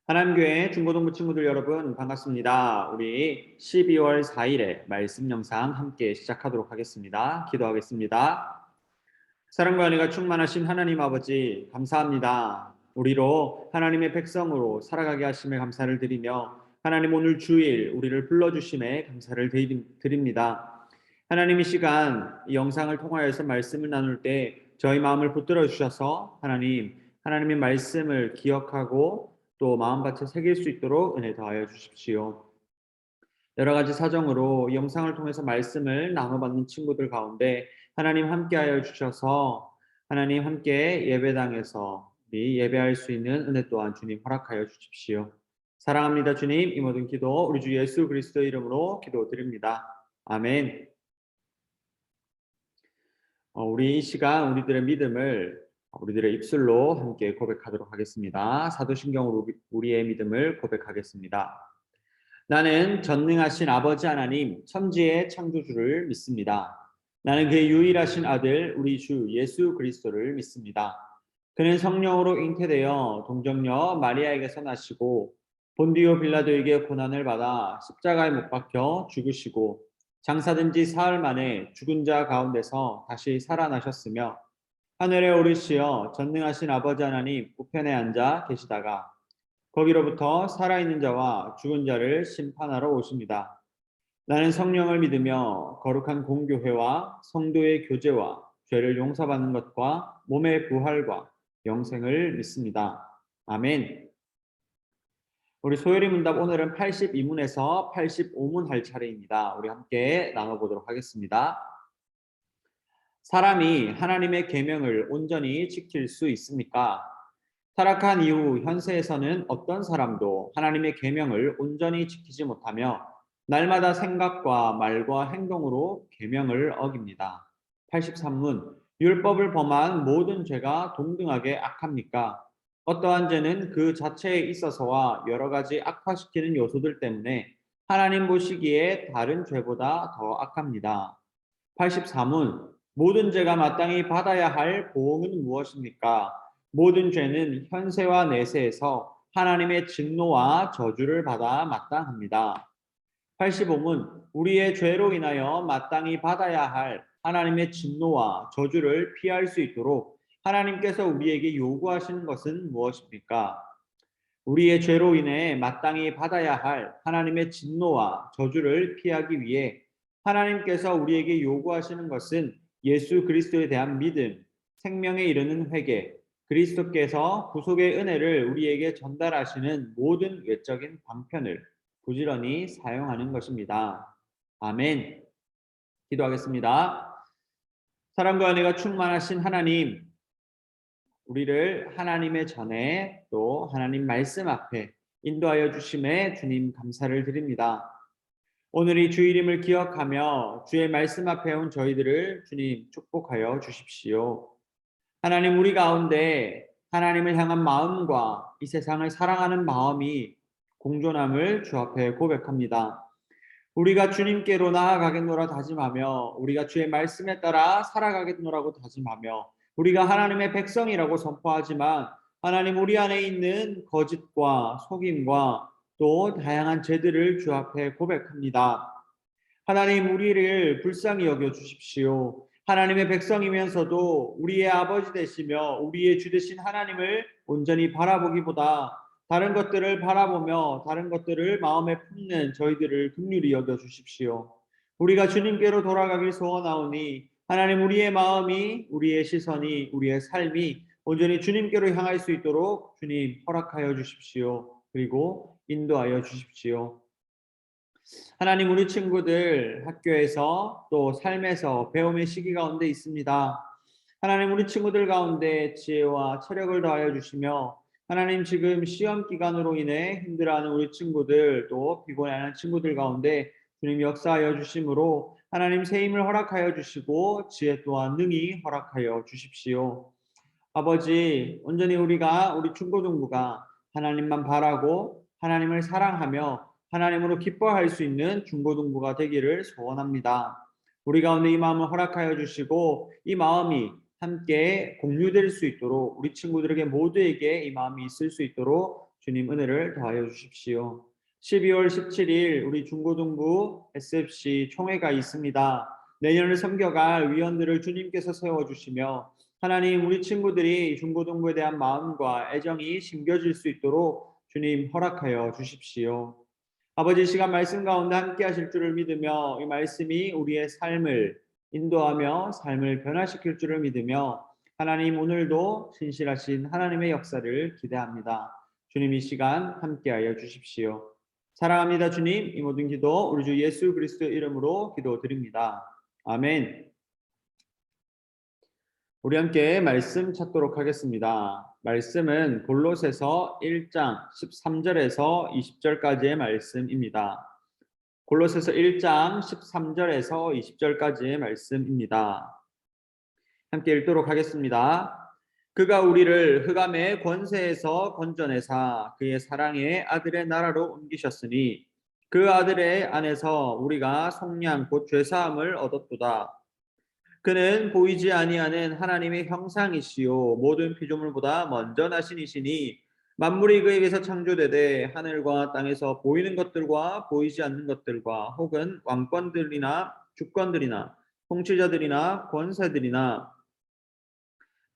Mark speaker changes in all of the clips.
Speaker 1: 하남교회 중고등부 친구들 여러분 반갑습니다. 우리 12월 4일에 말씀 영상 함께 시작하도록 하겠습니다. 기도하겠습니다. 사랑과 은혜가 충만하신 하나님 아버지 감사합니다. 우리로 하나님의 백성으로 살아가게 하심에 감사를 드리며 하나님 오늘 주일 우리를 불러주심에 감사를 드립니다. 하나님 이 시간 이 영상을 통하여서 말씀을 나눌 때 저희 마음을 붙들어 주셔서 하나님의 말씀을 기억하고 또 마음밭에 새길 수 있도록 은혜 더하여 주십시오. 여러 가지 사정으로 이 영상을 통해서 말씀을 나눠받는 친구들 가운데 하나님 함께하여 주셔서 하나님 함께 예배당에서 우리 예배할 수 있는 은혜 또한 주님 허락하여 주십시오. 사랑합니다 주님. 이 모든 기도 우리 주 예수 그리스도 이름으로 기도드립니다. 아멘. 우리 이 시간 우리들의 믿음을 우리들의 입술로 함께 고백하도록 하겠습니다. 사도신경으로 우리의 믿음을 고백하겠습니다. 나는 전능하신 아버지 하나님 천지의 창조주를 믿습니다. 나는 그의 유일하신 아들 우리 주 예수 그리스도를 믿습니다. 그는 성령으로 잉태되어 동정녀 마리아에게서 나시고 본디오 빌라도에게 고난을 받아 십자가에 못 박혀 죽으시고 장사된 지 사흘 만에 죽은 자 가운데서 다시 살아나셨으며 하늘에 오르시어 전능하신 아버지 하나님 우편에 앉아 계시다가 거기로부터 살아있는 자와 죽은 자를 심판하러 오십니다. 나는 성령을 믿으며 거룩한 공교회와 성도의 교제와 죄를 용서받는 것과 몸의 부활과 영생을 믿습니다. 아멘. 우리 소요리 문답 오늘은 82문에서 85문 할 차례입니다. 우리 함께 나눠보도록 하겠습니다. 사람이 하나님의 계명을 온전히 지킬 수 있습니까? 타락한 이후 현세에서는 어떤 사람도 하나님의 계명을 온전히 지키지 못하며 날마다 생각과 말과 행동으로 계명을 어깁니다. 83문 율법을 범한 모든 죄가 동등하게 악합니까? 어떠한 죄는 그 자체에 있어서와 여러 가지 악화시키는 요소들 때문에 하나님 보시기에 다른 죄보다 더 악합니다. 84문 모든 죄가 마땅히 받아야 할 보응은 무엇입니까? 모든 죄는 현세와 내세에서 하나님의 진노와 저주를 받아 마땅합니다. 85문 우리의 죄로 인하여 마땅히 받아야 할 하나님의 진노와 저주를 피할 수 있도록 하나님께서 우리에게 요구하시는 것은 무엇입니까? 우리의 죄로 인해 마땅히 받아야 할 하나님의 진노와 저주를 피하기 위해 하나님께서 우리에게 요구하시는 것은 예수 그리스도에 대한 믿음, 생명에 이르는 회개, 그리스도께서 구속의 은혜를 우리에게 전달하시는 모든 외적인 방편을 부지런히 사용하는 것입니다. 아멘. 기도하겠습니다. 사랑과 은혜가 충만하신 하나님, 우리를 하나님의 전에 또 하나님 말씀 앞에 인도하여 주심에 주님 감사를 드립니다. 오늘 이 주일임을 기억하며 주의 말씀 앞에 온 저희들을 주님 축복하여 주십시오. 하나님 우리 가운데 하나님을 향한 마음과 이 세상을 사랑하는 마음이 공존함을 주 앞에 고백합니다. 우리가 주님께로 나아가겠노라 다짐하며 우리가 주의 말씀에 따라 살아가겠노라고 다짐하며 우리가 하나님의 백성이라고 선포하지만 하나님 우리 안에 있는 거짓과 속임과 또 다양한 죄들을 주 앞에 고백합니다. 하나님 우리를 불쌍히 여겨 주십시오. 하나님의 백성이면서도 우리의 아버지 되시며 우리의 주 되신 하나님을 온전히 바라보기보다 다른 것들을 바라보며 다른 것들을 마음에 품는 저희들을 긍휼히 여겨 주십시오. 우리가 주님께로 돌아가길 소원하오니 하나님 우리의 마음이 우리의 시선이 우리의 삶이 온전히 주님께로 향할 수 있도록 주님 허락하여 주십시오. 그리고 인도하여 주십시오. 하나님 우리 친구들 학교에서 또 삶에서 배움의 시기 가운데 있습니다. 하나님 우리 친구들 가운데 지혜와 체력을 더하여 주시며 하나님 지금 시험 기간으로 인해 힘들어하는 우리 친구들 또 피곤해하는 친구들 가운데 주님 역사하여 주심으로 하나님 새 힘을 허락하여 주시고 지혜 또한 능히 허락하여 주십시오. 아버지 온전히 우리 중고등부가 하나님만 바라고 하나님을 사랑하며 하나님으로 기뻐할 수 있는 중고등부가 되기를 소원합니다. 우리 가운데 이 마음을 허락하여 주시고 이 마음이 함께 공유될 수 있도록 우리 친구들에게 모두에게 이 마음이 있을 수 있도록 주님 은혜를 더하여 주십시오. 12월 17일 우리 중고등부 SFC 총회가 있습니다. 내년을 섬겨갈 위원들을 주님께서 세워주시며 하나님 우리 친구들이 중고등부에 대한 마음과 애정이 심겨질 수 있도록 주님 허락하여 주십시오. 아버지 시간 말씀 가운데 함께 하실 줄을 믿으며 이 말씀이 우리의 삶을 인도하며 삶을 변화시킬 줄을 믿으며 하나님 오늘도 신실하신 하나님의 역사를 기대합니다. 주님 이 시간 함께하여 주십시오. 사랑합니다. 주님 이 모든 기도 우리 주 예수 그리스도의 이름으로 기도드립니다. 아멘. 우리 함께 말씀 찾도록 하겠습니다. 말씀은 골로새서 1장 13절에서 20절까지의 말씀입니다. 골로새서 1장 13절에서 20절까지의 말씀입니다. 함께 읽도록 하겠습니다. 그가 우리를 흑암의 권세에서 건져내사 그의 사랑의 아들의 나라로 옮기셨으니 그 아들의 안에서 우리가 속량 곧 죄사함을 얻었도다. 그는 보이지 아니하는 하나님의 형상이시요 모든 피조물보다 먼저 나신 이시니 만물이 그에게서 창조되되 하늘과 땅에서 보이는 것들과 보이지 않는 것들과 혹은 왕권들이나 주권들이나 통치자들이나 권세들이나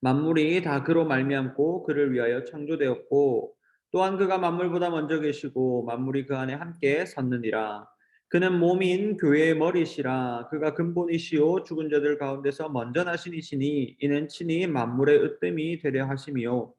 Speaker 1: 만물이 다 그로 말미암고 그를 위하여 창조되었고 또한 그가 만물보다 먼저 계시고 만물이 그 안에 함께 섰느니라. 그는 몸인 교회의 머리시라. 그가 근본이시요 죽은 자들 가운데서 먼저 나신 이시니 이는 친히 만물의 으뜸이 되려 하심이요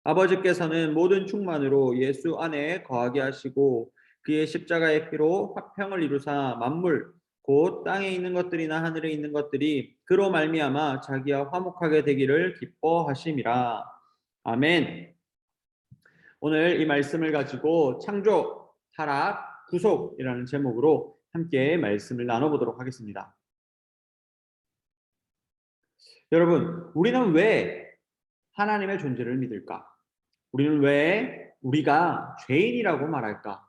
Speaker 1: 아버지께서는 모든 충만으로 예수 안에 거하게 하시고 그의 십자가의 피로 화평을 이루사 만물 곧 땅에 있는 것들이나 하늘에 있는 것들이 그로 말미암아 자기와 화목하게 되기를 기뻐하심이라. 아멘. 오늘 이 말씀을 가지고 창조, 타락, 구속이라는 제목으로 함께 말씀을 나눠보도록 하겠습니다. 여러분, 우리는 왜 하나님의 존재를 믿을까? 우리는 왜 우리가 죄인이라고 말할까?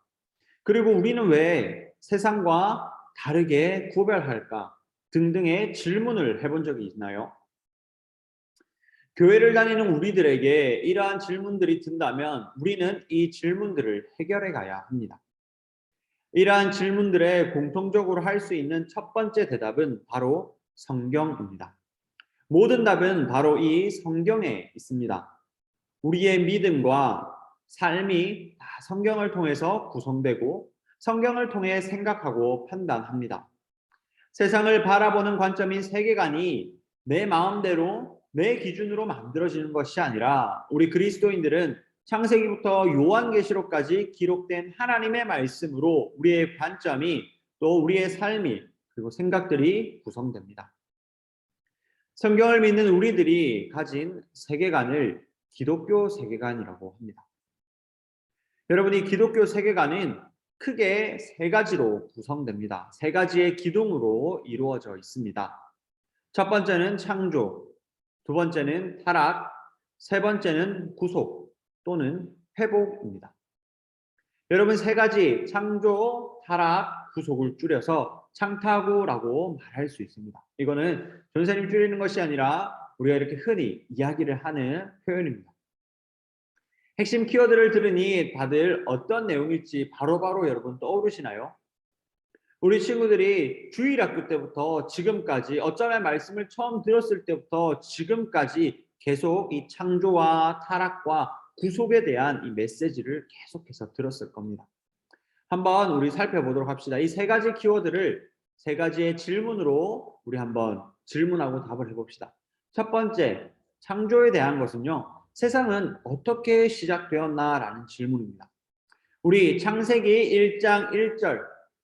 Speaker 1: 그리고 우리는 왜 세상과 다르게 구별할까? 등등의 질문을 해본 적이 있나요? 교회를 다니는 우리들에게 이러한 질문들이 든다면 우리는 이 질문들을 해결해 가야 합니다. 이러한 질문들에 공통적으로 할 수 있는 첫 번째 대답은 바로 성경입니다. 모든 답은 바로 이 성경에 있습니다. 우리의 믿음과 삶이 다 성경을 통해서 구성되고 성경을 통해 생각하고 판단합니다. 세상을 바라보는 관점인 세계관이 내 마음대로 내 기준으로 만들어지는 것이 아니라 우리 그리스도인들은 창세기부터 요한계시록까지 기록된 하나님의 말씀으로 우리의 관점이 또 우리의 삶이 그리고 생각들이 구성됩니다. 성경을 믿는 우리들이 가진 세계관을 기독교 세계관이라고 합니다. 여러분, 이 기독교 세계관은 크게 세 가지로 구성됩니다. 세 가지의 기둥으로 이루어져 있습니다. 첫 번째는 창조, 두 번째는 타락, 세 번째는 구속 또는 회복입니다. 여러분, 세 가지 창조, 타락, 구속을 줄여서 창타구라고 말할 수 있습니다. 이거는 전사님 줄이는 것이 아니라 우리가 이렇게 흔히 이야기를 하는 표현입니다. 핵심 키워드를 들으니 다들 어떤 내용일지 바로바로 여러분 떠오르시나요? 우리 친구들이 주일학교 때부터 지금까지 어쩌면 말씀을 처음 들었을 때부터 지금까지 계속 이 창조와 타락과 구속에 대한 이 메시지를 계속해서 들었을 겁니다. 한번 우리 살펴보도록 합시다. 이 세 가지 키워드를 세 가지의 질문으로 우리 한번 질문하고 답을 해봅시다. 첫 번째, 창조에 대한 것은요. 세상은 어떻게 시작되었나라는 질문입니다. 우리 창세기 1장 1절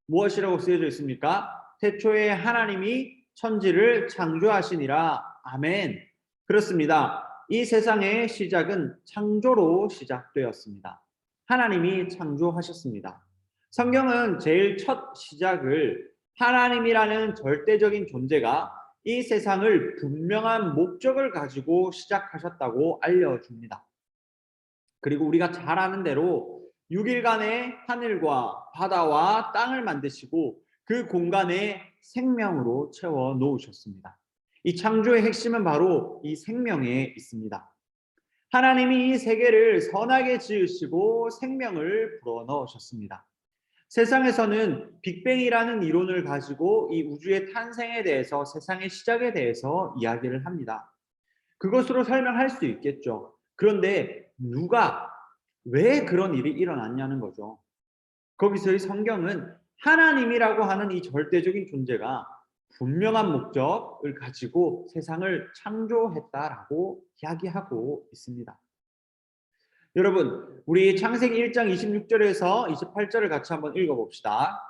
Speaker 1: 무엇이라고 쓰여져 있습니까? 태초에 하나님이 천지를 창조하시니라. 아멘. 그렇습니다. 이 세상의 시작은 창조로 시작되었습니다. 하나님이 창조하셨습니다. 성경은 제일 첫 시작을 하나님이라는 절대적인 존재가 이 세상을 분명한 목적을 가지고 시작하셨다고 알려줍니다. 그리고 우리가 잘 아는 대로 6일간의 하늘과 바다와 땅을 만드시고 그 공간에 생명으로 채워 놓으셨습니다. 이 창조의 핵심은 바로 이 생명에 있습니다. 하나님이 이 세계를 선하게 지으시고 생명을 불어넣으셨습니다. 세상에서는 빅뱅이라는 이론을 가지고 이 우주의 탄생에 대해서 세상의 시작에 대해서 이야기를 합니다. 그것으로 설명할 수 있겠죠. 그런데 누가 왜 그런 일이 일어났냐는 거죠. 거기서의 성경은 하나님이라고 하는 이 절대적인 존재가 분명한 목적을 가지고 세상을 창조했다라고 이야기하고 있습니다. 여러분, 우리 창세기 1장 26절에서 28절을 같이 한번 읽어봅시다.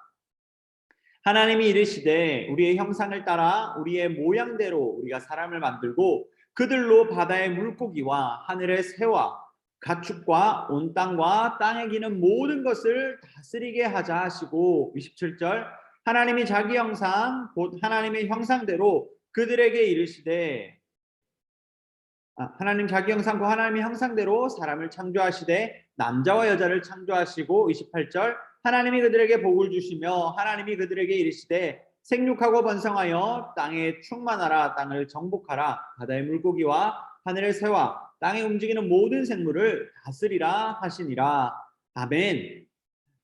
Speaker 1: 하나님이 이르시되 우리의 형상을 따라 우리의 모양대로 우리가 사람을 만들고 그들로 바다의 물고기와 하늘의 새와 가축과 온 땅과 땅에 기는 모든 것을 다스리게 하자 하시고 27절 하나님이 자기 형상 곧 하나님의 형상대로 그들에게 이르시되 하나님 자기 형상 곧 하나님의 형상대로 사람을 창조하시되 남자와 여자를 창조하시고 28절 하나님이 그들에게 복을 주시며 하나님이 그들에게 이르시되 생육하고 번성하여 땅에 충만하라 땅을 정복하라 바다의 물고기와 하늘의 새와 땅에 움직이는 모든 생물을 다스리라 하시니라. 아멘.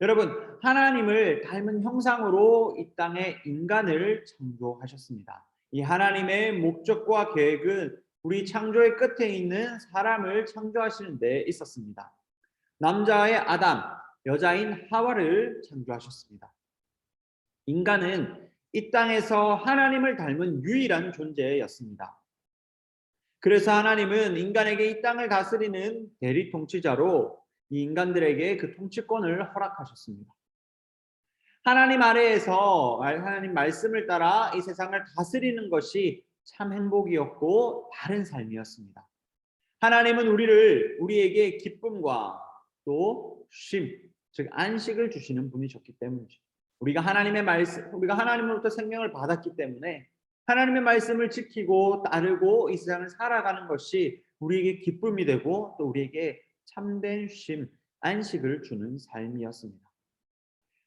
Speaker 1: 여러분, 하나님을 닮은 형상으로 이 땅에 인간을 창조하셨습니다. 이 하나님의 목적과 계획은 우리 창조의 끝에 있는 사람을 창조하시는 데 있었습니다. 남자의 아담, 여자인 하와를 창조하셨습니다. 인간은 이 땅에서 하나님을 닮은 유일한 존재였습니다. 그래서 하나님은 인간에게 이 땅을 다스리는 대리 통치자로 이 인간들에게 그 통치권을 허락하셨습니다. 하나님 아래에서 하나님 말씀을 따라 이 세상을 다스리는 것이 참 행복이었고 바른 삶이었습니다. 하나님은 우리에게 기쁨과 또 쉼, 즉 안식을 주시는 분이셨기 때문이죠. 우리가 하나님으로부터 생명을 받았기 때문에 하나님의 말씀을 지키고 따르고 이 세상을 살아가는 것이 우리에게 기쁨이 되고 또 우리에게 참된 쉼, 안식을 주는 삶이었습니다.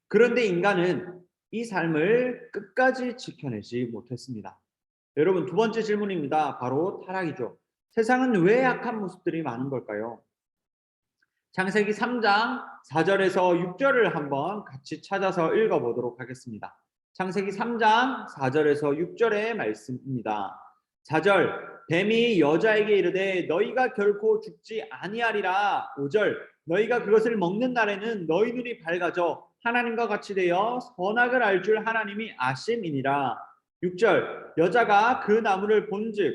Speaker 1: 그런데 인간은 이 삶을 끝까지 지켜내지 못했습니다. 여러분, 두 번째 질문입니다. 바로 타락이죠. 세상은 왜 악한 모습들이 많은 걸까요? 창세기 3장 4절에서 6절을 한번 같이 찾아서 읽어보도록 하겠습니다. 창세기 3장 4절에서 6절의 말씀입니다. 4절 뱀이 여자에게 이르되 너희가 결코 죽지 아니하리라. 5절 너희가 그것을 먹는 날에는 너희 눈이 밝아져 하나님과 같이 되어 선악을 알 줄 하나님이 아심이니라. 6절 여자가 그 나무를 본즉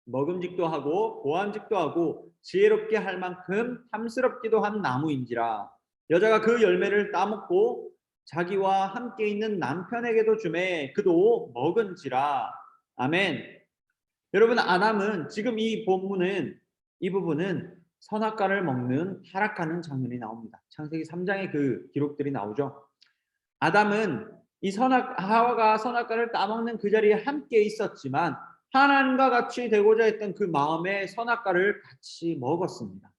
Speaker 1: 먹음직도 하고 보암직도 하고 지혜롭게 할 만큼 탐스럽기도 한 나무인지라. 여자가 그 열매를 따먹고 자기와 함께 있는 남편에게도 주매 그도 먹은지라. 아멘. 여러분, 아담은 지금 이 부분은 선악과를 먹는 타락하는 장면이 나옵니다. 창세기 3장에 그 기록들이 나오죠. 아담은 하와가 선악과를 따먹는 그 자리에 함께 있었지만 하나님과 같이 되고자 했던 그 마음의 선악과를 같이 먹었습니다.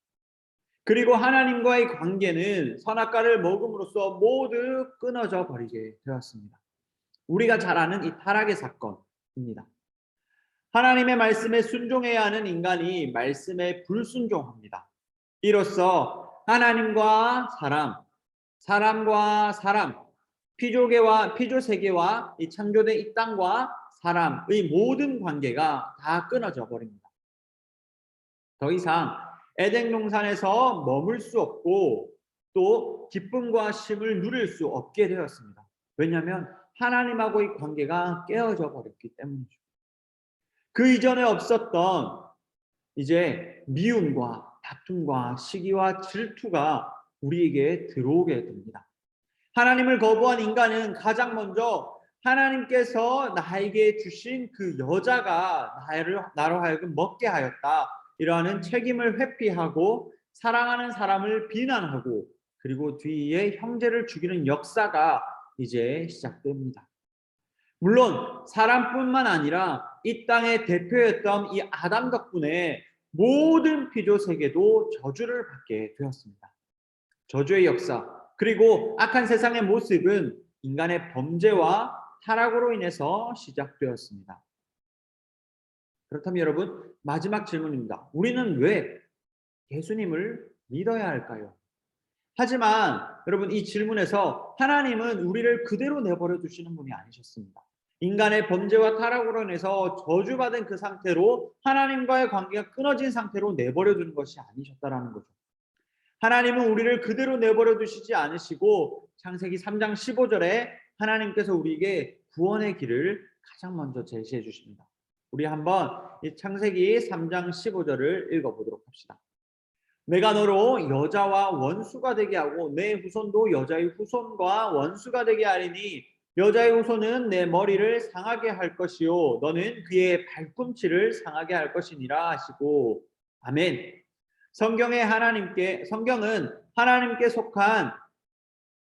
Speaker 1: 그리고 하나님과의 관계는 선악과를 먹음으로써 모두 끊어져 버리게 되었습니다. 우리가 잘 아는 이 타락의 사건입니다. 하나님의 말씀에 순종해야 하는 인간이 말씀에 불순종합니다. 이로써 하나님과 사람과 사람, 피조세계와 이 창조된 이 땅과 사람의 모든 관계가 다 끊어져 버립니다. 더 이상 에덴 동산에서 머물 수 없고 또 기쁨과 쉼을 누릴 수 없게 되었습니다. 왜냐하면 하나님하고의 관계가 깨어져 버렸기 때문이죠. 그 이전에 없었던 이제 미움과 다툼과 시기와 질투가 우리에게 들어오게 됩니다. 하나님을 거부한 인간은 가장 먼저 하나님께서 나에게 주신 그 여자가 나로 하여금 먹게 하였다. 이러한 책임을 회피하고 사랑하는 사람을 비난하고 그리고 뒤에 형제를 죽이는 역사가 이제 시작됩니다. 물론 사람뿐만 아니라 이 땅의 대표였던 이 아담 덕분에 모든 피조 세계도 저주를 받게 되었습니다. 저주의 역사 그리고 악한 세상의 모습은 인간의 범죄와 타락으로 인해서 시작되었습니다. 그렇다면 여러분, 마지막 질문입니다. 우리는 왜 예수님을 믿어야 할까요? 하지만 여러분 이 질문에서 하나님은 우리를 그대로 내버려 두시는 분이 아니셨습니다. 인간의 범죄와 타락으로 인해서 저주받은 그 상태로 하나님과의 관계가 끊어진 상태로 내버려 두는 것이 아니셨다라는 거죠. 하나님은 우리를 그대로 내버려 두시지 않으시고 창세기 3장 15절에 하나님께서 우리에게 구원의 길을 가장 먼저 제시해 주십니다. 우리 한번 이 창세기 3장 15절을 읽어보도록 합시다. 내가 너로 여자와 원수가 되게 하고 내 후손도 여자의 후손과 원수가 되게 하리니 여자의 후손은 내 머리를 상하게 할 것이요 너는 그의 발꿈치를 상하게 할 것이니라 하시고 아멘. 성경은 하나님께 속한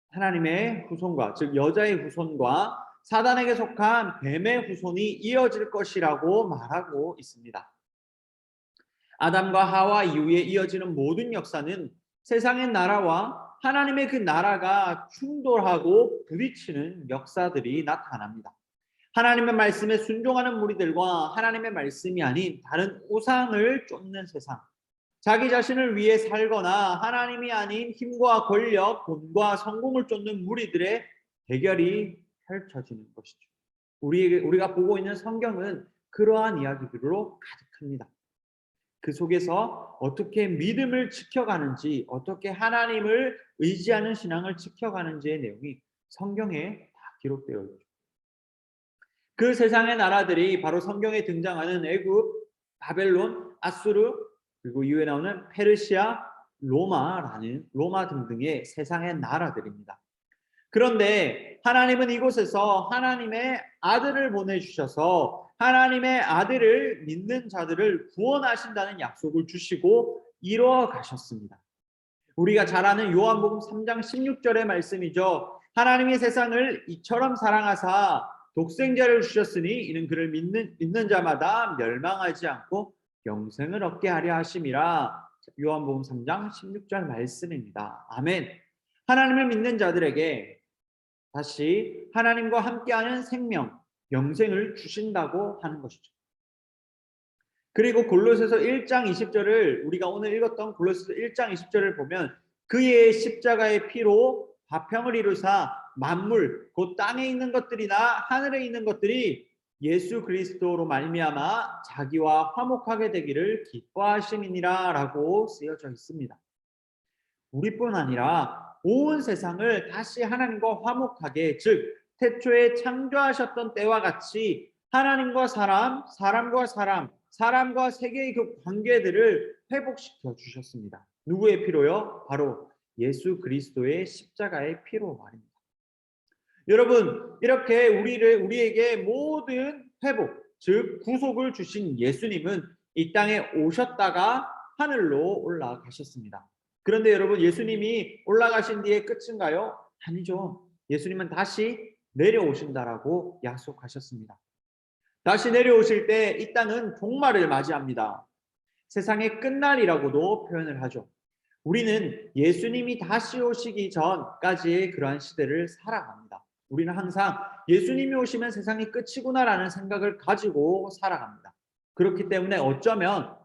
Speaker 1: 하나님의 후손과 즉 여자의 후손과 사단에게 속한 뱀의 후손이 이어질 것이라고 말하고 있습니다. 아담과 하와 이후에 이어지는 모든 역사는 세상의 나라와 하나님의 그 나라가 충돌하고 부딪히는 역사들이 나타납니다. 하나님의 말씀에 순종하는 무리들과 하나님의 말씀이 아닌 다른 우상을 쫓는 세상, 자기 자신을 위해 살거나 하나님이 아닌 힘과 권력, 돈과 성공을 쫓는 무리들의 대결이 펼쳐지는 것이죠. 우리가 보고 있는 성경은 그러한 이야기들로 가득합니다. 그 속에서 어떻게 믿음을 지켜가는지, 어떻게 하나님을 의지하는 신앙을 지켜가는지의 내용이 성경에 다 기록되어 있죠. 그 세상의 나라들이 바로 성경에 등장하는 애굽, 바벨론, 아수르, 그리고 이후에 나오는 페르시아, 로마 등등의 세상의 나라들입니다. 그런데 하나님은 이곳에서 하나님의 아들을 보내주셔서 하나님의 아들을 믿는 자들을 구원하신다는 약속을 주시고 이루어 가셨습니다. 우리가 잘 아는 요한복음 3장 16절의 말씀이죠. 하나님이 세상을 이처럼 사랑하사 독생자를 주셨으니 이는 그를 믿는 자마다 멸망하지 않고 영생을 얻게 하려 하심이라. 요한복음 3장 16절 말씀입니다. 아멘. 하나님을 믿는 자들에게 다시 하나님과 함께하는 생명, 영생을 주신다고 하는 것이죠. 그리고 골로새서 1장 20절을 우리가 오늘 읽었던 골로새서 1장 20절을 보면 그의 십자가의 피로 화평을 이루사 만물 곧 땅에 있는 것들이나 하늘에 있는 것들이 예수 그리스도로 말미암아 자기와 화목하게 되기를 기뻐하심이니라 라고 쓰여져 있습니다. 우리뿐 아니라 온 세상을 다시 하나님과 화목하게, 즉 태초에 창조하셨던 때와 같이 하나님과 사람, 사람과 사람, 사람과 세계의 그 관계들을 회복시켜 주셨습니다. 누구의 피로요? 바로 예수 그리스도의 십자가의 피로 말입니다. 여러분, 이렇게 우리에게 모든 회복, 즉 구속을 주신 예수님은 이 땅에 오셨다가 하늘로 올라가셨습니다. 그런데 여러분, 예수님이 올라가신 뒤에 끝인가요? 아니죠. 예수님은 다시 내려오신다라고 약속하셨습니다. 다시 내려오실 때 이 땅은 종말을 맞이합니다. 세상의 끝날이라고도 표현을 하죠. 우리는 예수님이 다시 오시기 전까지의 그러한 시대를 살아갑니다. 우리는 항상 예수님이 오시면 세상이 끝이구나라는 생각을 가지고 살아갑니다. 그렇기 때문에 어쩌면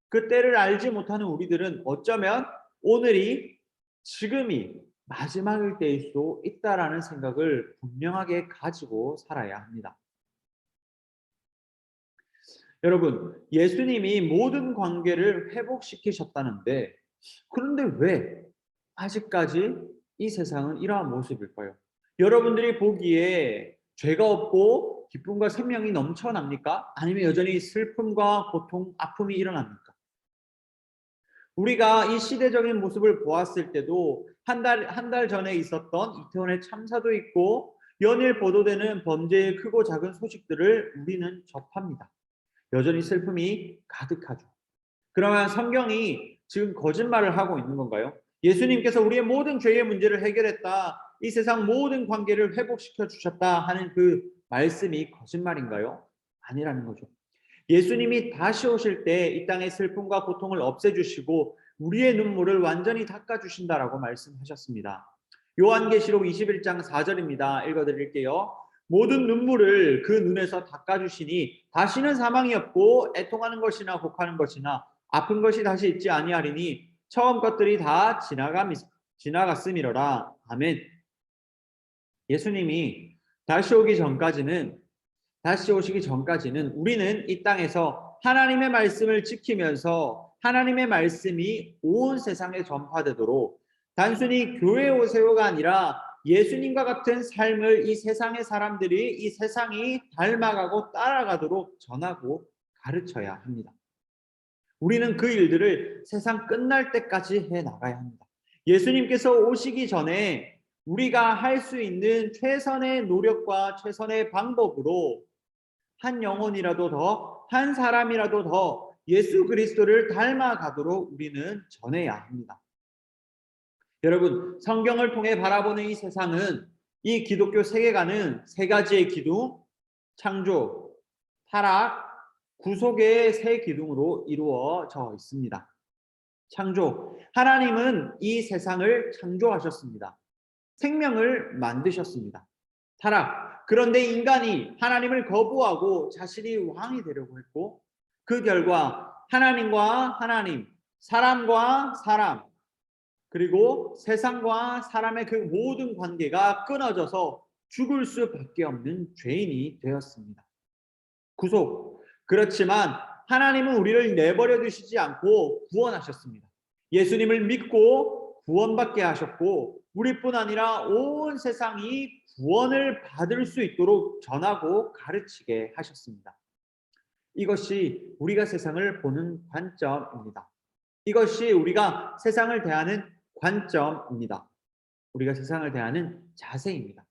Speaker 1: 그 때를 알지 못하는 우리들은 어쩌면 오늘이 지금이 마지막일 때일 수 있다라는 생각을 분명하게 가지고 살아야 합니다. 여러분, 예수님이 모든 관계를 회복시키셨다는데 그런데 왜 아직까지 이 세상은 이러한 모습일까요? 여러분들이 보기에 죄가 없고 기쁨과 생명이 넘쳐납니까? 아니면 여전히 슬픔과 고통, 아픔이 일어납니까? 우리가 이 시대적인 모습을 보았을 때도 한 달 전에 있었던 이태원의 참사도 있고 연일 보도되는 범죄의 크고 작은 소식들을 우리는 접합니다. 여전히 슬픔이 가득하죠. 그러면 성경이 지금 거짓말을 하고 있는 건가요? 예수님께서 우리의 모든 죄의 문제를 해결했다, 이 세상 모든 관계를 회복시켜 주셨다 하는 그 말씀이 거짓말인가요? 아니라는 거죠. 예수님이 다시 오실 때 이 땅의 슬픔과 고통을 없애주시고 우리의 눈물을 완전히 닦아주신다라고 말씀하셨습니다. 요한계시록 21장 4절입니다. 읽어드릴게요. 모든 눈물을 그 눈에서 닦아주시니 다시는 사망이 없고 애통하는 것이나 곡하는 것이나 아픈 것이 다시 있지 아니하리니 처음 것들이 다 지나갔음이로라. 아멘. 예수님이 다시 오시기 전까지는 우리는 이 땅에서 하나님의 말씀을 지키면서 하나님의 말씀이 온 세상에 전파되도록 단순히 교회 오세요가 아니라 예수님과 같은 삶을 이 세상의 사람들이 이 세상이 닮아가고 따라가도록 전하고 가르쳐야 합니다. 우리는 그 일들을 세상 끝날 때까지 해 나가야 합니다. 예수님께서 오시기 전에 우리가 할 수 있는 최선의 노력과 최선의 방법으로 한 영혼이라도 더, 한 사람이라도 더 예수 그리스도를 닮아가도록 우리는 전해야 합니다. 여러분, 성경을 통해 바라보는 이 세상은 이 기독교 세계관은 세 가지의 기둥, 창조, 타락, 구속의 세 기둥으로 이루어져 있습니다. 창조, 하나님은 이 세상을 창조하셨습니다. 생명을 만드셨습니다. 타락, 그런데 인간이 하나님을 거부하고 자신이 왕이 되려고 했고 그 결과 하나님과 하나님, 사람과 사람, 그리고 세상과 사람의 그 모든 관계가 끊어져서 죽을 수밖에 없는 죄인이 되었습니다. 구속, 그렇지만 하나님은 우리를 내버려 두시지 않고 구원하셨습니다. 예수님을 믿고 구원받게 하셨고 우리뿐 아니라 온 세상이 구원을 받을 수 있도록 전하고 가르치게 하셨습니다. 이것이 우리가 세상을 보는 관점입니다. 이것이 우리가 세상을 대하는 관점입니다. 우리가 세상을 대하는 자세입니다.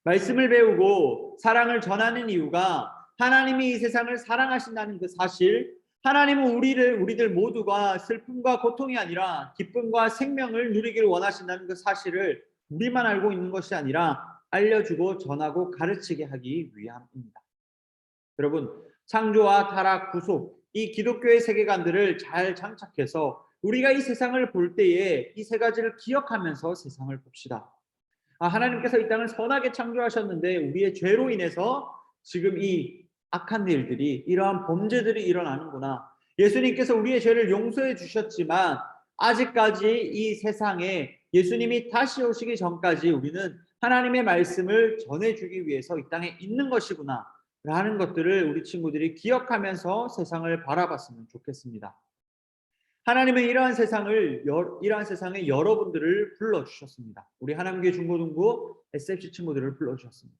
Speaker 1: 말씀을 배우고 사랑을 전하는 이유가 하나님이 이 세상을 사랑하신다는 그 사실, 하나님은 우리들 모두가 슬픔과 고통이 아니라 기쁨과 생명을 누리기를 원하신다는 그 사실을 우리만 알고 있는 것이 아니라 알려주고 전하고 가르치게 하기 위함입니다. 여러분, 창조와 타락, 구속, 이 기독교의 세계관들을 잘 장착해서 우리가 이 세상을 볼 때에 이 세 가지를 기억하면서 세상을 봅시다. 하나님께서 이 땅을 선하게 창조하셨는데 우리의 죄로 인해서 지금 이 악한 일들이, 이러한 범죄들이 일어나는구나. 예수님께서 우리의 죄를 용서해 주셨지만 아직까지 이 세상에 예수님이 다시 오시기 전까지 우리는 하나님의 말씀을 전해주기 위해서 이 땅에 있는 것이구나 라는 것들을 우리 친구들이 기억하면서 세상을 바라봤으면 좋겠습니다. 하나님은 이러한 세상에 여러분들을 불러주셨습니다. 우리 하나님교회 중고등부 SFC 친구들을 불러주셨습니다.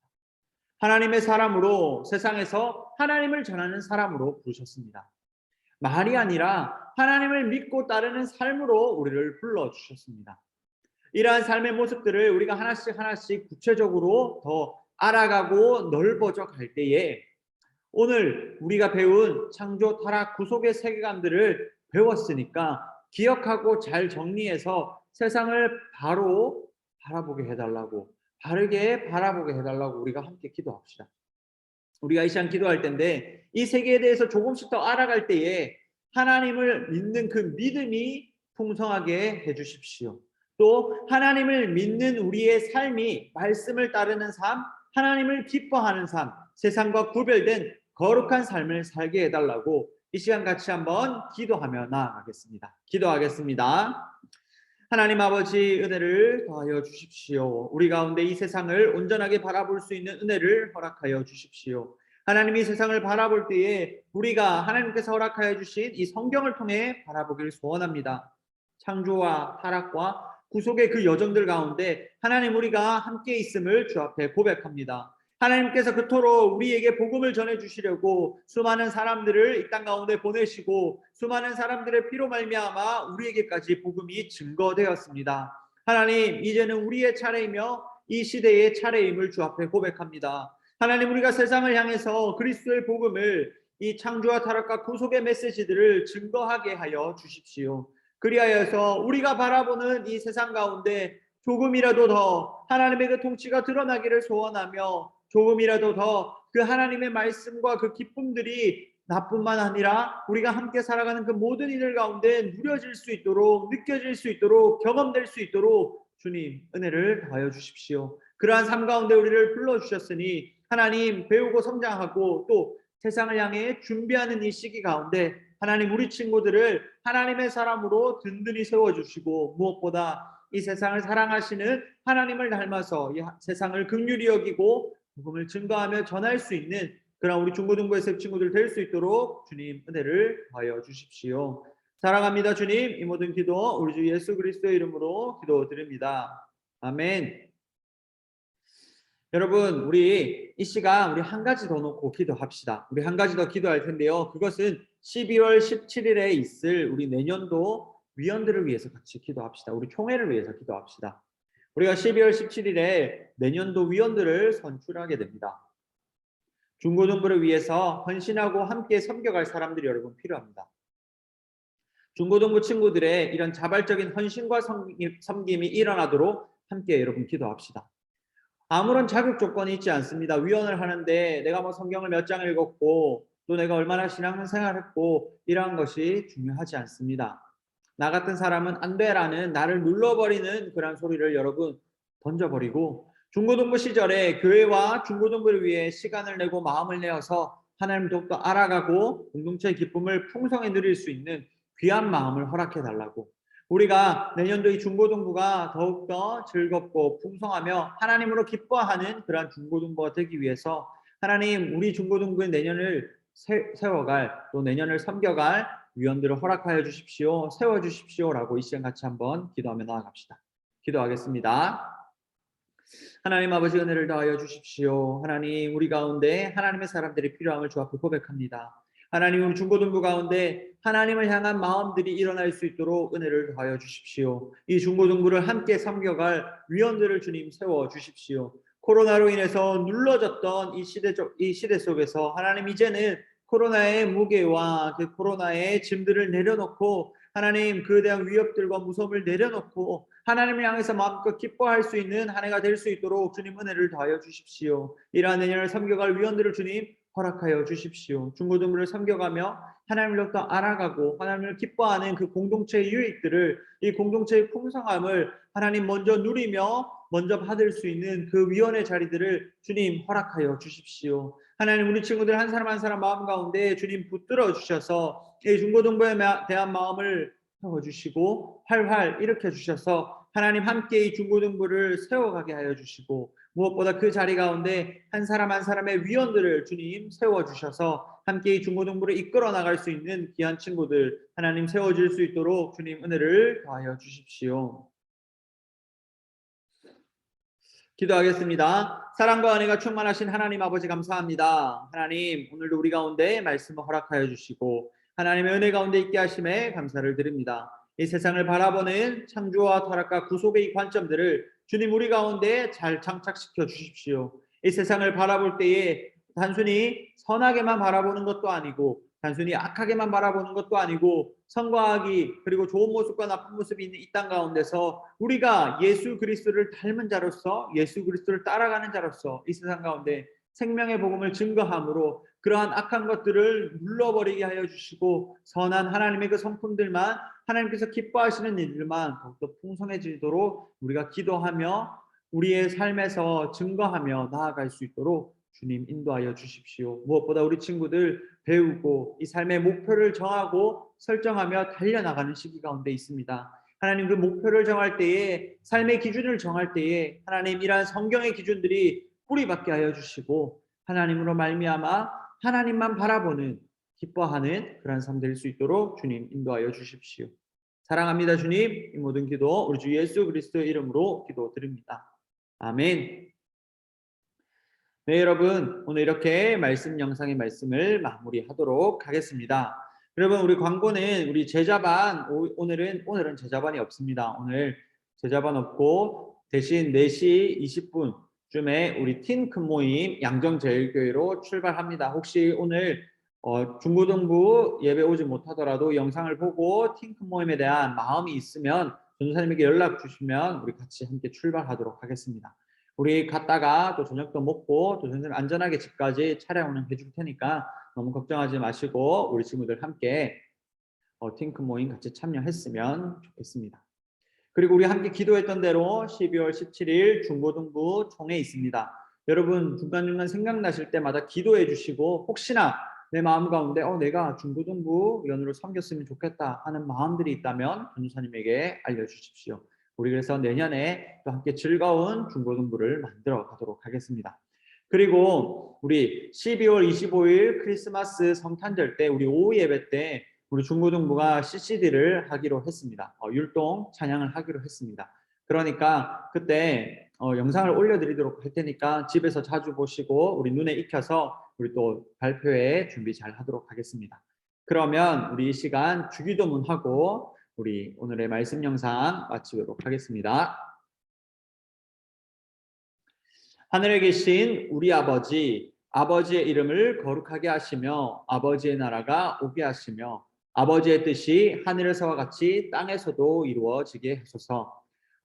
Speaker 1: 하나님의 사람으로 세상에서 하나님을 전하는 사람으로 부르셨습니다. 말이 아니라 하나님을 믿고 따르는 삶으로 우리를 불러주셨습니다. 이러한 삶의 모습들을 우리가 하나씩 구체적으로 더 알아가고 넓어져 갈 때에 오늘 우리가 배운 창조, 타락, 구속의 세계관들을 배웠으니까 기억하고 잘 정리해서 세상을 바로 바라보게 해달라고, 바르게 바라보게 해달라고 우리가 함께 기도합시다. 우리가 이 시간 기도할 텐데 이 세계에 대해서 조금씩 더 알아갈 때에 하나님을 믿는 그 믿음이 풍성하게 해주십시오. 또 하나님을 믿는 우리의 삶이 말씀을 따르는 삶, 하나님을 기뻐하는 삶, 세상과 구별된 거룩한 삶을 살게 해달라고 이 시간 같이 한번 기도하며 나아가겠습니다. 기도하겠습니다. 하나님 아버지, 은혜를 더하여 주십시오. 우리 가운데 이 세상을 온전하게 바라볼 수 있는 은혜를 허락하여 주십시오. 하나님이 세상을 바라볼 때에 우리가 하나님께서 허락하여 주신 이 성경을 통해 바라보기를 소원합니다. 창조와 타락과 구속의 그 여정들 가운데 하나님, 우리가 함께 있음을 주 앞에 고백합니다. 하나님께서 그토록 우리에게 복음을 전해주시려고 수많은 사람들을 이 땅 가운데 보내시고 수많은 사람들의 피로 말미암아 우리에게까지 복음이 증거되었습니다. 하나님, 이제는 우리의 차례이며 이 시대의 차례임을 주 앞에 고백합니다. 하나님, 우리가 세상을 향해서 그리스도의 복음을, 이 창조와 타락과 구속의 메시지들을 증거하게 하여 주십시오. 그리하여서 우리가 바라보는 이 세상 가운데 조금이라도 더 하나님의 그 통치가 드러나기를 소원하며 조금이라도 더 그 하나님의 말씀과 그 기쁨들이 나뿐만 아니라 우리가 함께 살아가는 그 모든 이들 가운데 누려질 수 있도록, 느껴질 수 있도록, 경험될 수 있도록 주님 은혜를 더하여 주십시오. 그러한 삶 가운데 우리를 불러주셨으니 하나님, 배우고 성장하고 또 세상을 향해 준비하는 이 시기 가운데 하나님 우리 친구들을 하나님의 사람으로 든든히 세워주시고 무엇보다 이 세상을 사랑하시는 하나님을 닮아서 이 세상을 긍휼히 여기고 복음을 증거하며 전할 수 있는 그런 우리 중고등부의 새 친구들 될 수 있도록 주님 은혜를 더하여 주십시오. 사랑합니다. 주님, 이 모든 기도 우리 주 예수 그리스도의 이름으로 기도드립니다. 아멘. 여러분, 우리 이 시간 우리 한 가지 더 놓고 기도합시다. 우리 한 가지 더 기도할 텐데요. 그것은 12월 17일에 있을 우리 내년도 위원들을 위해서 같이 기도합시다. 우리 총회를 위해서 기도합시다. 우리가 12월 17일에 내년도 위원들을 선출하게 됩니다. 중고등부를 위해서 헌신하고 함께 섬겨갈 사람들이 여러분 필요합니다. 중고등부 친구들의 이런 자발적인 헌신과 섬김이 일어나도록 함께 여러분 기도합시다. 아무런 자격 조건이 있지 않습니다. 위원을 하는데 내가 뭐 성경을 몇 장 읽었고 또 내가 얼마나 신앙생활했고 이러한 것이 중요하지 않습니다. 나 같은 사람은 안 돼라는 나를 눌러버리는 그런 소리를 여러분 던져버리고 중고등부 시절에 교회와 중고등부를 위해 시간을 내고 마음을 내어서 하나님 더욱더 알아가고 공동체의 기쁨을 풍성히 누릴 수 있는 귀한 마음을 허락해 달라고, 우리가 내년도 이 중고등부가 더욱더 즐겁고 풍성하며 하나님으로 기뻐하는 그러한 중고등부가 되기 위해서 하나님 우리 중고등부의 내년을 세워갈 또 내년을 섬겨갈 위원들을 허락하여 주십시오. 세워주십시오라고 이 시간 같이 한번 기도하며 나아갑시다. 기도하겠습니다. 하나님 아버지 은혜를 더하여 주십시오. 하나님 우리 가운데 하나님의 사람들이 필요함을 주 앞에 고백합니다. 하나님 우리 중고등부 가운데 하나님을 향한 마음들이 일어날 수 있도록 은혜를 더하여 주십시오. 이 중고등부를 함께 섬겨갈 위원들을 주님 세워 주십시오. 코로나로 인해서 눌러졌던 이 시대 속에서 하나님 이제는 코로나의 무게와 그 코로나의 짐들을 내려놓고 하나님 그에 대한 위협들과 무서움을 내려놓고 하나님을 향해서 마음껏 기뻐할 수 있는 한 해가 될 수 있도록 주님 은혜를 더하여 주십시오. 이러한 내년을 섬겨갈 위원들을 주님 허락하여 주십시오. 중고등부를 섬겨가며 하나님을 더 알아가고 하나님을 기뻐하는 그 공동체의 유익들을, 이 공동체의 풍성함을 하나님 먼저 누리며 먼저 받을 수 있는 그 위원의 자리들을 주님 허락하여 주십시오. 하나님 우리 친구들 한 사람 한 사람 마음 가운데 주님 붙들어 주셔서 이 중고등부에 대한 마음을 세워주시고 활활 일으켜 주셔서 하나님 함께 이 중고등부를 세워가게 하여 주시고 무엇보다 그 자리 가운데 한 사람 한 사람의 위원들을 주님 세워주셔서 함께 이 중고등부를 이끌어 나갈 수 있는 귀한 친구들 하나님 세워줄 수 있도록 주님 은혜를 더하여 주십시오. 기도하겠습니다. 사랑과 은혜가 충만하신 하나님 아버지 감사합니다. 하나님 오늘도 우리 가운데 말씀을 허락하여 주시고 하나님의 은혜 가운데 있게 하심에 감사를 드립니다. 이 세상을 바라보는 창조와 타락과 구속의 이 관점들을 주님 우리 가운데 잘 장착시켜 주십시오. 이 세상을 바라볼 때에 단순히 선하게만 바라보는 것도 아니고 단순히 악하게만 바라보는 것도 아니고 선과 악이 그리고 좋은 모습과 나쁜 모습이 있는 이 땅 가운데서 우리가 예수 그리스도를 닮은 자로서 예수 그리스도를 따라가는 자로서 이 세상 가운데 생명의 복음을 증거함으로 그러한 악한 것들을 눌러버리게 하여 주시고 선한 하나님의 그 성품들만 하나님께서 기뻐하시는 일들만 더욱더 풍성해지도록 우리가 기도하며 우리의 삶에서 증거하며 나아갈 수 있도록 주님 인도하여 주십시오. 무엇보다 우리 친구들 배우고 이 삶의 목표를 정하고 설정하며 달려나가는 시기 가운데 있습니다. 하나님 그 목표를 정할 때에 삶의 기준을 정할 때에 하나님 이러한 성경의 기준들이 뿌리박게 하여 주시고 하나님으로 말미암아 하나님만 바라보는 기뻐하는 그런 삶 될 수 있도록 주님 인도하여 주십시오. 사랑합니다. 주님 이 모든 기도 우리 주 예수 그리스도의 이름으로 기도드립니다. 아멘. 네, 여러분 오늘 이렇게 말씀 영상의 말씀을 마무리하도록 하겠습니다. 여러분 우리 광고는 우리 제자반 오늘은 제자반이 없습니다. 오늘 제자반 없고 대신 4시 20분쯤에 우리 팀 큰 모임 양정제일교회로 출발합니다. 혹시 오늘 중고등부 예배 오지 못하더라도 영상을 보고 팀 큰 모임에 대한 마음이 있으면 전도사님에게 연락 주시면 우리 같이 함께 출발하도록 하겠습니다. 우리 갔다가 또 저녁도 먹고 또 선생님 안전하게 집까지 차량 운행해 줄 테니까 너무 걱정하지 마시고 우리 친구들 함께 팀큰 모임 같이 참여했으면 좋겠습니다. 그리고 우리 함께 기도했던 대로 12월 17일 중고등부 총회 있습니다. 여러분 중간중간 생각나실 때마다 기도해 주시고 혹시나 내 마음 가운데 내가 중고등부 위원으로 섬겼으면 좋겠다 하는 마음들이 있다면 전도사님에게 알려주십시오. 우리 그래서 내년에 또 함께 즐거운 중고등부를 만들어 가도록 하겠습니다. 그리고 우리 12월 25일 크리스마스 성탄절 때 우리 오후 예배 때 우리 중고등부가 CCD를 하기로 했습니다. 율동 찬양을 하기로 했습니다. 그러니까 그때 영상을 올려드리도록 할 테니까 집에서 자주 보시고 우리 눈에 익혀서 우리 또 발표회 준비 잘 하도록 하겠습니다. 그러면 우리 이 시간 주기도문하고 우리 오늘의 말씀 영상 마치도록 하겠습니다. 하늘에 계신 우리 아버지, 아버지의 이름을 거룩하게 하시며 아버지의 나라가 오게 하시며 아버지의 뜻이 하늘에서와 같이 땅에서도 이루어지게 하소서.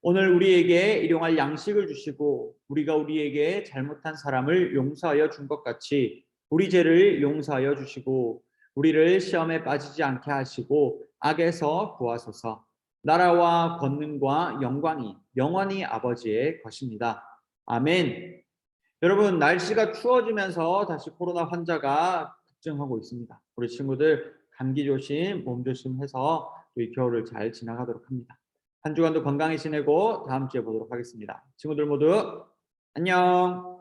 Speaker 1: 오늘 우리에게 일용할 양식을 주시고 우리가 우리에게 잘못한 사람을 용서하여 준 것 같이 우리 죄를 용서하여 주시고 우리를 시험에 빠지지 않게 하시고 악에서 구하소서. 나라와 권능과 영광이 영원히 아버지의 것입니다. 아멘. 여러분, 날씨가 추워지면서 다시 코로나 환자가 급증하고 있습니다. 우리 친구들 감기 조심, 몸 조심해서 또 이 겨울을 잘 지나가도록 합니다. 한 주간도 건강히 지내고 다음 주에 보도록 하겠습니다. 친구들 모두 안녕.